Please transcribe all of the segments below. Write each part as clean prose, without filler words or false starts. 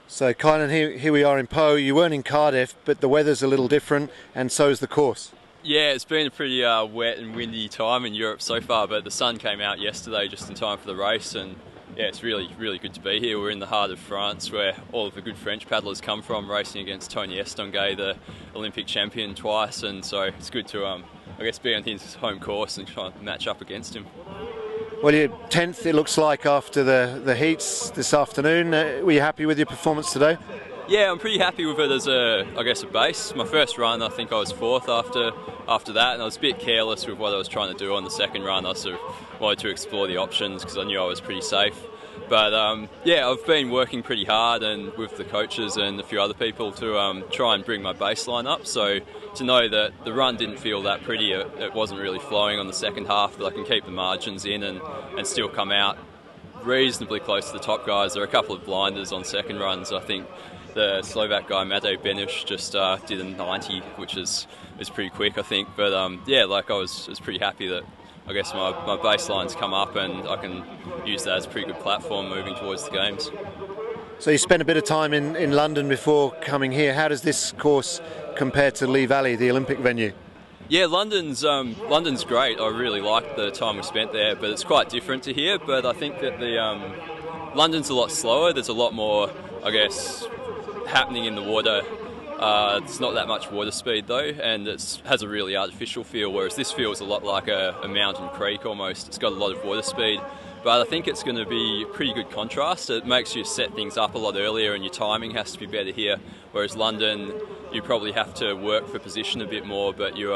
So Kynan, here we are in Po. You weren't in Cardiff, but the weather's a little different, and so is the course. Yeah, it's been a pretty wet and windy time in Europe so far, but the sun came out yesterday just in time for the race, and yeah, it's really good to be here. We're in the heart of France, where all of the good French paddlers come from, racing against Tony Estanguet, the Olympic champion twice, and so it's good to, I guess, be on his home course and try and match up against him. Well, you're 10th, it looks like, after the heats this afternoon. Were you happy with your performance today? Yeah, I'm pretty happy with it as a base. My first run, I think I was 4th after that, and I was a bit careless with what I was trying to do on the second run. I sort of wanted to explore the options because I knew I was pretty safe. But yeah, I've been working pretty hard and with the coaches and a few other people to try and bring my baseline up. So to know that the run didn't feel that pretty, it wasn't really flowing on the second half, that I can keep the margins in and still come out reasonably close to the top guys. There are a couple of blinders on second runs. I think the Slovak guy Maley just did a 90, which is pretty quick, I think. But yeah, like I was pretty happy that I guess my baseline's come up and I can use that as a pretty good platform moving towards the games. So you spent a bit of time in London before coming here. How does this course compare to Lee Valley, the Olympic venue? Yeah, London's great. I really liked the time we spent there, but it's quite different to here. But I think that London's a lot slower. There's a lot more, I guess, happening in the water. It's not that much water speed though, and it has a really artificial feel, whereas this feels a lot like a mountain creek almost. It's got a lot of water speed, but I think it's going to be a pretty good contrast. It makes you set things up a lot earlier and your timing has to be better here, whereas London, you probably have to work for position a bit more, but you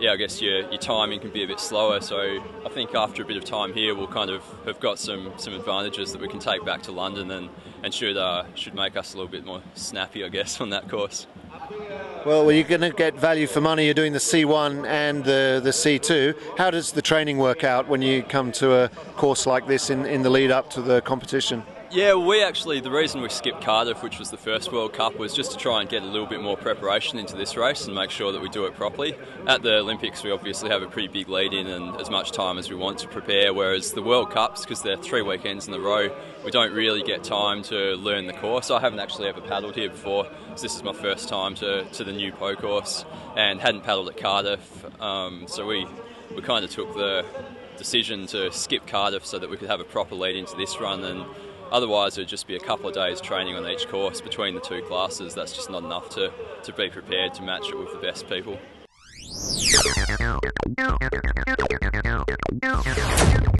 yeah, I guess your timing can be a bit slower. So I think after a bit of time here, we'll kind of have got some advantages that we can take back to London and should make us a little bit more snappy, I guess, on that course. Well, you're going to get value for money. You're doing the C1 and the C2. How does the training work out when you come to a course like this in the lead up to the competition? Yeah, the reason we skipped Cardiff, which was the first World Cup, was just to try and get a little bit more preparation into this race and make sure that we do it properly. At the Olympics, we obviously have a pretty big lead in and as much time as we want to prepare, whereas the World Cups, because they're 3 weekends in a row, we don't really get time to learn the course. I haven't actually ever paddled here before, so this is my first time to the new Po course and hadn't paddled at Cardiff, so we kind of took the decision to skip Cardiff so that we could have a proper lead into this run, and otherwise it would just be a couple of days training on each course between the 2 classes. That's just not enough to be prepared to match it with the best people.